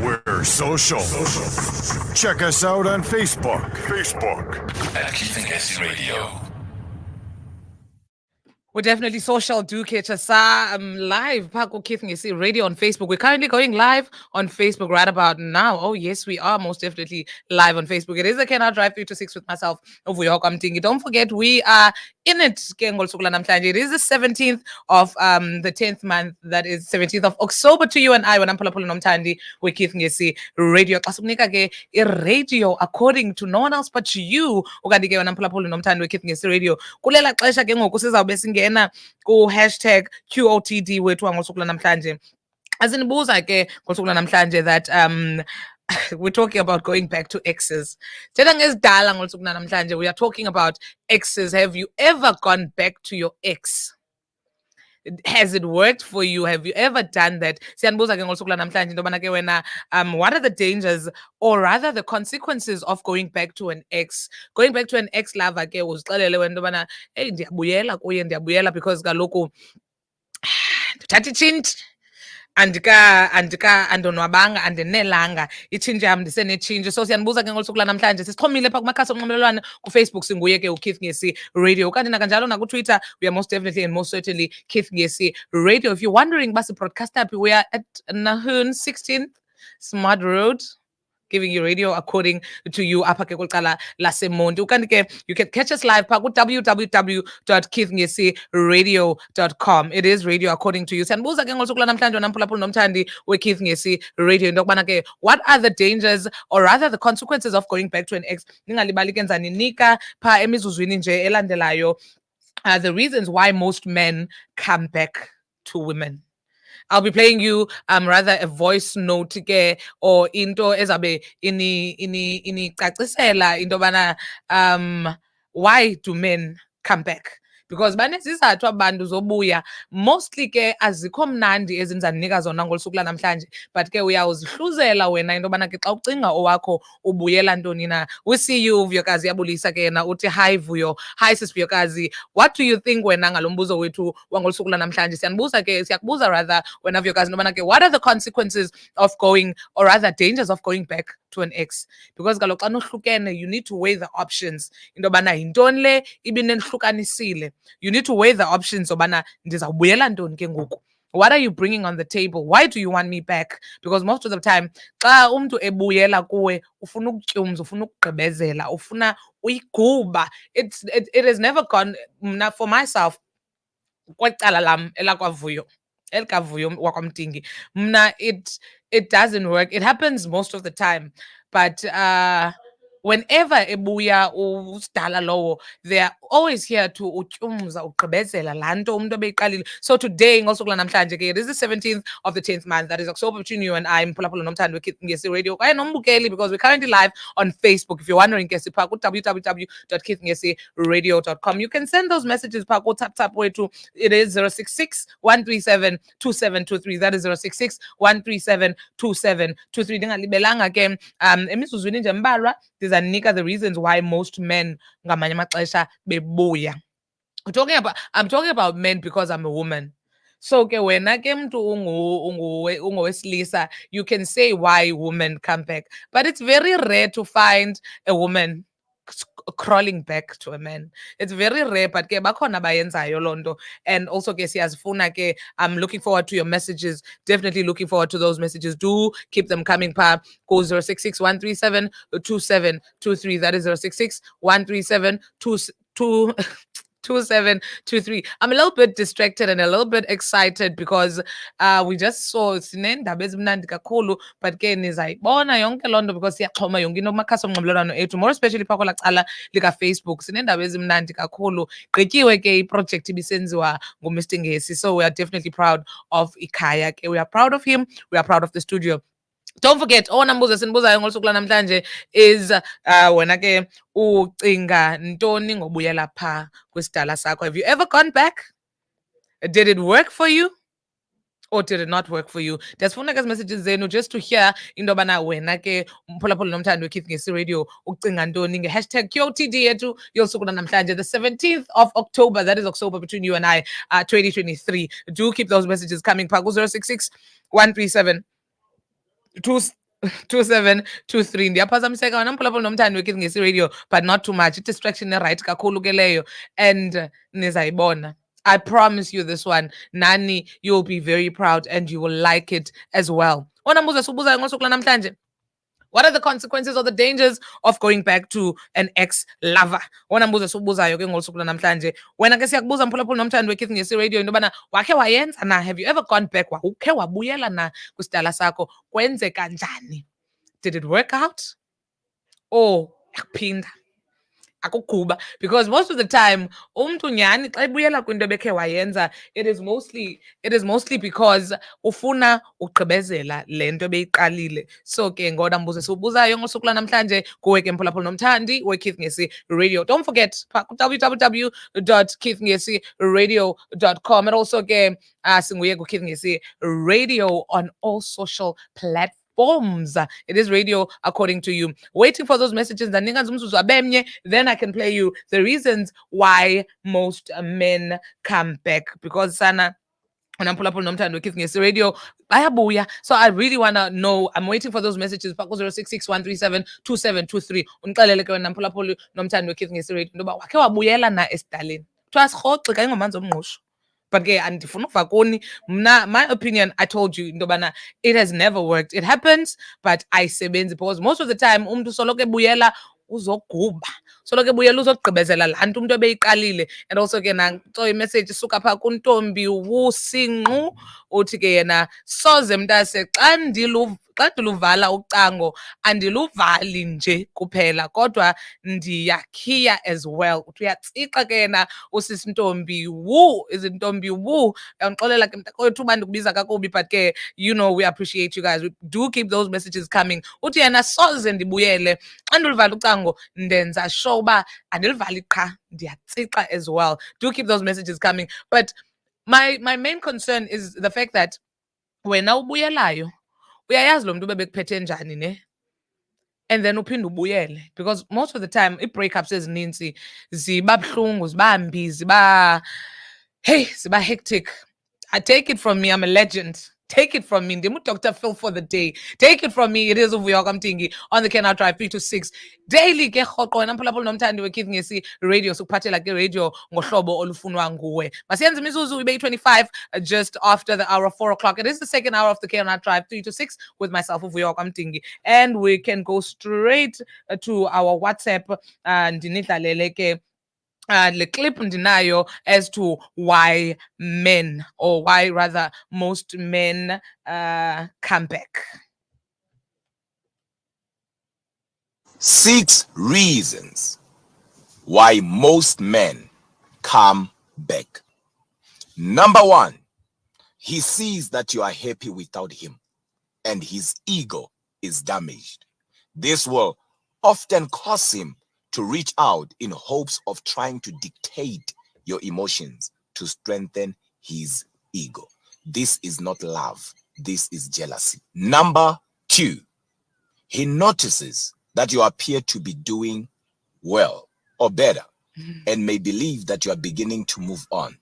We're social. Check us out on Facebook. At Keith and Cassie Radio. We're definitely social. Do catch us live. Paco Keith Ngesi Radio on Facebook. We're currently going live on Facebook right about now. Oh, yes, we are most definitely live on Facebook. It is the Kenna Drive 3 to 6 with myself, Ovuyoko Mtingi. Don't forget, we are in it. It is the 17th of the 10th month. That is 17th of October to you and I. When I'm Pulapula Nomtandi with Keith Ngesi Radio. Radio according to no one else but you. When I'm Pulapula Nomtandi with Keith Ngesi Radio. Kulela xesha ke ngoku sizawube singena ku hashtag QOTD wethu wangosuku namhlanje. Asinibuza ke ngosuku namhlanje that we're talking about going back to exes. We are talking about exes. Have you ever gone back to your ex? Has it worked for you? Have you ever done that? What are the dangers or rather the consequences of going back to an ex? Going back to an ex-lover was because kaloku andonwabanga andinelanga itshintshe yam ndisenetshintshe. So siyanibuza ke ngosuku namhlanje sisixhomile pha kumakhasi onxibelelwano kuFacebook singuye ke uKeith Ngesi Radio kanti nakanjalo nakuTwitter we are most definitely and most certainly Keith Ngesi Radio. If you're wondering basi broadcast up, we are at Nahun 16th Smart Road, giving you radio according to you. You can catch us live at www.keithngesi.radio.com. It is radio according to you. What are the dangers or rather the consequences of going back to an ex? The reasons why most men come back to women. I'll be playing you rather a voice note or into ezabe ini cacisela into bana why do men come back? Because banesizathu abantu zobuya mostly ke azikho mnandi ezinzanika zona ngolusuku namhlanje, but ke uyawuzihluzela wena into bana ke xa ucinga owakho ubuyela ntoni na. We see you Vuyokazi yabulisa ke na uthi hi Vuyo, hi sis Vuyokazi, what do you think wena ngalombuzo wethu wangolusuku namhlanje? Siyakubuza rather wena Vuyokazi into bana ke what are the consequences of going or rather dangers of going back to an ex? Because kaloku xa nohlukene you need to weigh the options into bana yintoni le ibinenihlukanisile. You need to weigh the options obana ndizawubuyela ntoni ke ngoku. What are you bringing on the table? Why do you want me back? Because most of the time xa umntu ebuyela kuwe ufuna ukutyumza, ufuna ukugqibezela, ufuna uyiguba. It has never gone for myself kwecala lam elakwavuyo elikavuyo wakwamtingi mna it doesn't work. It happens most of the time, but whenever ebuya usidala lowo, they are always here to utyumza ugqibezela laa nto umntu ebeyiqalile. So today ngosuku namhlanje ke it is the 17th of the 10th month, that is October, between you and I, Mphulaphula Nomthando with Keith Ngesi Radio kwaye nombukeli, because we're currently live on Facebook. If you're wondering, ke sipha ku www.keithngesi.radio.com. You can send those messages pha ku tap wethu. It is 066 137 2723. That is 066 137 2723. Ndingalibelanga ke emizuzwini nje mbalwa ndizanika the reasons why most men ngamanye amaxesha bebuya. I'm talking about men because I'm a woman. So ke wena ke mntu ungowesilisa, you can say why women come back, but it's very rare to find a woman crawling back to a man. It's very rare, but ke bakhona bayenzayo lonto. And also ke siyazifuna ke, I'm looking forward to your messages. Definitely looking forward to those messages. Do keep them coming pa. Go 066 137 2723. That is 066 137 2723. I'm a little bit distracted and a little bit excited because we just saw sinendaba ezimnandi kakhulu, but ke nizayibona yonke lonto because siyaxhoma yonke into kumakhasi onxibelelwano ethu, more especially phaa kwelaa cala likaFacebook. Sinendaba ezimnandi kakhulu. Gqityiwe ke iproject ibisenziwa nguMr Ngesi, so we are definitely proud of ikhaya ke. We are proud of him. We are proud of the studio. Don't forget, mbuzo esinibuzayo ngolusuku namhlanje is wena ke ucinga ntoni ngobuyela pha kwisidala sakho? Have you ever gone back? Did it work for you? Or did it not work for you? Ndiyazifuna ke messages zenu just to hear into yobana wena ke Mphulaphula Nomthando weKeith Ngesi Radio ucinga ntoni nge-hashtag QOTD yethu yosuku namhlanje, the 17th of October. That is October between you and I, 2023. Do keep those messages coming. 066 137 2723 ndiyaphazamiseka wena mphulaphula nomthandi weKids Ngesi Radio, but not too much. Distraction right kakhulu ke leyo, and nizayibona. I promise you this one, Nani, you'll be very proud and you will like it as well. Onambuza subuza ngosuku namhlanje. What are the consequences or the dangers of going back to an ex-lover? Onambuza subuzayo ke ngosuku namhlanje. Wena ke siyakubuza mphulaphula nomthandi weKids Ngesi Radio into yobana wakhe wayenza na? Have you ever gone back? Ukhe wabuyela na kwisidala sakho? Kwenzeka njani? Did it work out? Or yakuphinda? Akukuba, because most of the time umntu nyhani xa ebuyela kwinto ebekhe wayenza, it is mostly because ufuna ugqibezela le nto ebeyiqalile. So ke ngoda mbuzo siwubuzayo ngosuku namhlanje kuwe ke mphulaphula nomthandi weKids Ngesi Radio. Don't forget www.kidsngesiradio.com, and also ke singuye kuKids Ngesi Radio on all social platforms. It is radio according to you. Waiting for those messages, then I can play you the reasons why most men come back. Because sana unampulaphula nomthandi weKids Ngesi Radio bayabuya. So I really want to know. I'm waiting for those messages. 0661372723 undixelele ke wena mphulaphula nomthandi weKids Ngesi Radio ndoba wakhe wabuyela na esidaleni. Twasirhoxe ka ingomanzi omngqusho. But ke andifuna uva kuni mna, my opinion, I told you into yobana it has never worked. It happens, but ayisebenzi, because most of the time umntu soloko ebuyela uzoguba, soloko ebuyela uzogqibezela laa nto umntu ebeyiqalile. And also ke nanto imessage isuka phaa kuntombi uSingqu uthi ke yena, soze mntase xa ndiluvala ucango andiluvali nje kuphela kodwa ndiyakhiya as well. Uthi uyatsixa ke yena usisi Ntombi izintombi uyandixolela ke mntakwethu uba ndikubiza kakubi, but ke you know we appreciate you guys. We do keep those messages coming. Uthi yena soze ndibuyele xa ndiluvala ucango ndenza sure uba andilivali qha ndiyatsixa as well. Do keep those messages coming. But my main concern is the fact that wena ubuyelayo uyayazi lo mntu bebekuphethe njani ne, and then uphinde ubuyele, because most of the time ii-breakups ezininzi ziba buhlungu, ziba mbi, ziba hectic. I take it from me, I'm a legend. Take it from me, ndim uDr. Phil for the day. Take it from me, it is Uvuyo Kamtingi on the Canal Drive 3 to 6 daily ke rhoqo wena mphulaphula nomthandi weKids Ngesi Radio sukuphathela ke radio ngohlobo olufunwa nguwe. Masiyenze imizuzu ibe 25 just after the hour of 4 o'clock. It is the second hour of the Canal Drive 3 to 6 with myself Uvuyo Kamtingi, and we can go straight to our WhatsApp and ndinidlalele ke the clip ndinayo as to why men, or why rather most men come back. 6 reasons why most men come back. Number 1, he sees that you are happy without him and his ego is damaged. This will often cause him to reach out in hopes of trying to dictate your emotions to strengthen his ego. This is not love. This is jealousy. Number 2, he notices that you appear to be doing well or better and may believe that you are beginning to move on.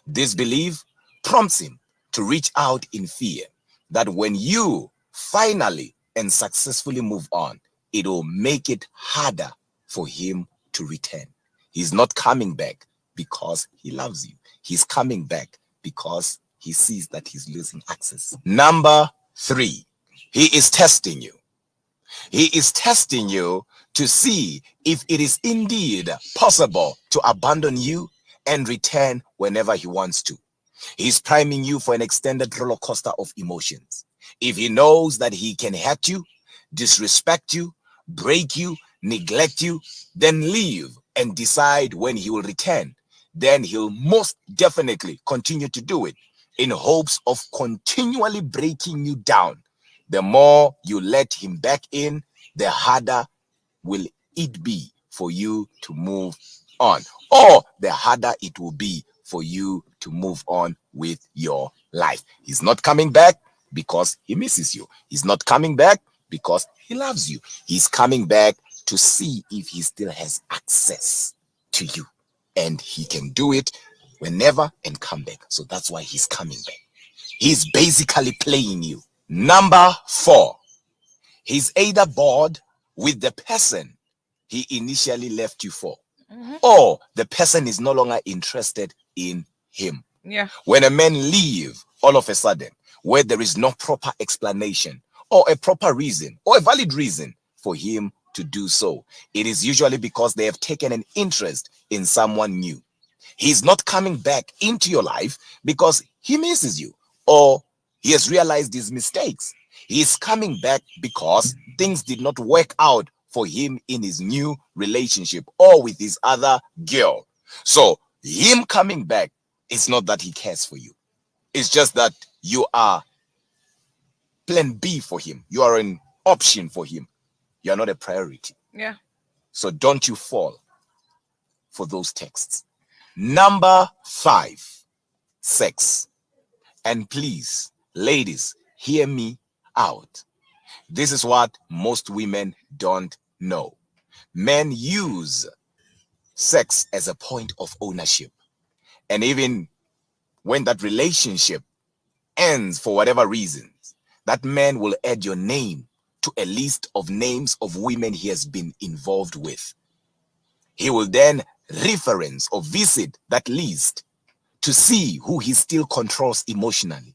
This belief prompts him to reach out in fear that when you finally and successfully move on, it will make it harder for him to return. He's not coming back because he loves you. He's coming back because he sees that he's losing access. Number 3, he is testing you. He is testing you to see if it is indeed possible to abandon you and return whenever he wants to. He's priming you for an extended roller coaster of emotions. If he knows that he can hurt you, disrespect you, break you, neglect you, then leave and decide when he will return. Then he'll most definitely continue to do it in hopes of continually breaking you down. The more you let him back in, the harder will it be for you to move on, or the harder it will be for you to move on with your life. He's not coming back because he misses you. He's not coming back because he loves you. He's coming back to see if he still has access to you, and he can do it whenever and come back. So that's why he's coming back. He's basically playing you. Number 4, He's either bored with the person he initially left you for, or the person is no longer interested in him. Yeah. When a man leaves all of a sudden, where there is no proper explanation or a proper reason or a valid reason for him to do so, it is usually because they have taken an interest in someone new. He's not coming back into your life because he misses you or he has realized his mistakes. He is coming back because things did not work out for him in his new relationship or with his other girl. So him coming back, it's not that he cares for you. It's just that you are plan B for him. You are an option for him. You are not a priority. Yeah. So don't you fall for those texts. Number 5, sex. And please, ladies, hear me out. This is what most women don't know. Men use sex as a point of ownership. And even when that relationship ends for whatever reasons, that man will add your name to a list of names of women he has been involved with. He will then reference or visit that list to see who he still controls emotionally.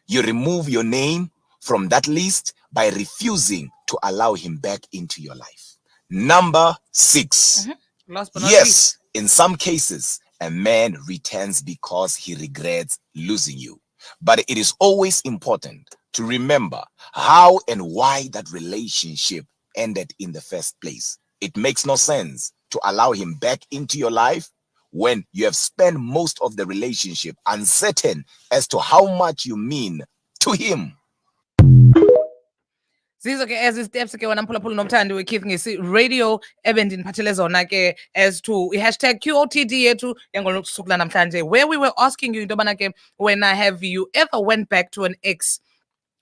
You remove your name from that list by refusing to allow him back into your life. Number 6. Last but not least. Yes, in some cases, a man returns because he regrets losing you. But it is always important to remember how and why that relationship ended in the first place. It makes no sense to allow him back into your life when you have spent most of the relationship uncertain as to how much you mean to him. Zizo ke ezi-steps ke wena mphulaphula nomthandi weKeith Ngesi radio ebendiniphathele zona ke as to hashtag QOTD yethu yangolusuku namhlanje, where we were asking you into yobana ke wena, have you ever went back to an ex?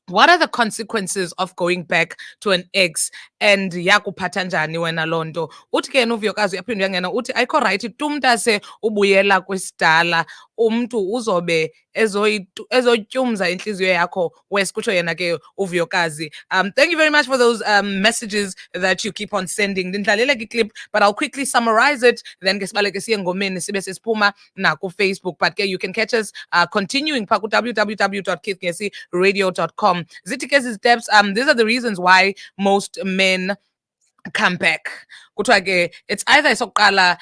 What are the consequences of going back to an ex? And yakuphatha njani wena loo nto? Uthi ke yena uVuyokazi uyaphinde uyangena uthi ayikho right tu umntase ubuyela kwisidala, umntu uzobe ezotyumza inhliziyo yakho wesikutsho yena ke uVuyokazi. Thank you very much for those messages that you keep on sending. Ndindlalele ke clip, but I'll quickly summarize it, then ke sibaleke siye ngomeni sibe sesiphuma na ku Facebook. But ke you can catch us continuing pha ku www.keithngesi.radio.com. Zithi ke ezi steps, these are the reasons why most men come back. Kuthiwa ke it's either esokuqala,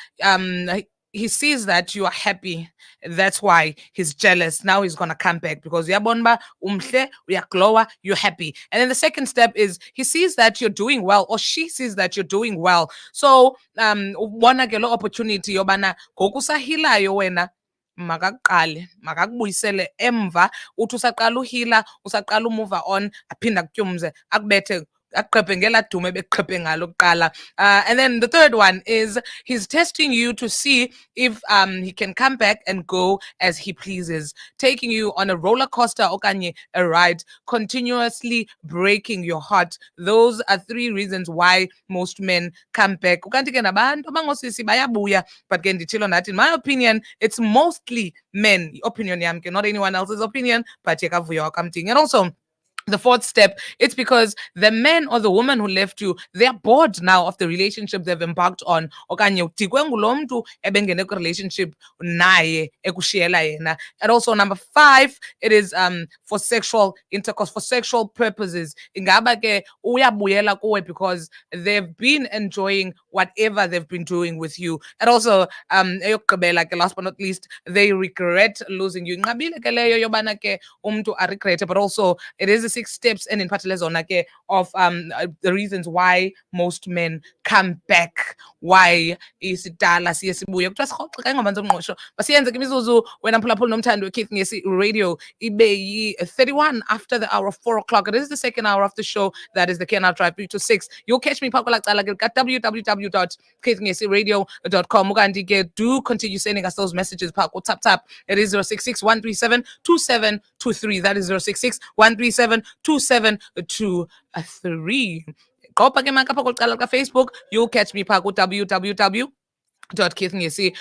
he sees that you are happy, that's why he's jealous. Now he's gonna come back because uyabona uba umhle, uyaglowa, you're happy. And then the second step is he sees that you're doing well, or she sees that you're doing well. So ubona ke lo opportunity yobana ngoku usahilayo wena makaqale makakubuyisele emva, uthi usaqala uhila, usaqala umove on, aphinda kutyumze akubethe aqhephe ngela dume beqhephe ngalo kuqala. And then the third one is he's testing you to see if he can come back and go as he pleases, taking you on a roller coaster okanye a ride, continuously breaking your heart. Those are 3 reasons why most men come back. Ukanti ke nabantu abangosisi bayabuya, but ke ndithilo nathi, in my opinion, it's mostly men. Opinion yam ke, not anyone else's opinion, but yekavuyo wakamting. And also the fourth step, it's because the man or the woman who left you, they're bored now of the relationship they've embarked on. Okanye udikwe ngulo mntu ebengene ku-relationship naye ekushiyela yena. And also number 5, it is for sexual intercourse, for sexual purposes. Ingaba ke uyabuyela kuwe because they've been enjoying whatever they've been doing with you. And also eyokugqibela ke, last but not least, they regret losing you. Inqabile ke leyo yobana ke umntu aregrete, but also it is the 6 steps and in pathelezona ke of the reasons why most men come back. Why isidala siye sibuye kuthiwa sirhoxe xa ingamanzi omngqosho. Basiyenze ke imizuzu wena mphulaphula nomthandi weKeith Ngesi radio ibe yi-31 after the hour of 4 o'clock. It is the second hour of the show. That is the KNR Drive 3 to 6. You'll catch me pha kwelaa ke www.keithngesi.radio.com. Ukanti ke do continue sending us those messages pha ku tap. It is 066 137 2723. That is 066 137 2723. Qopa ke maka pha kwicala ka Facebook. You'll catch me pha ku www.keithngesi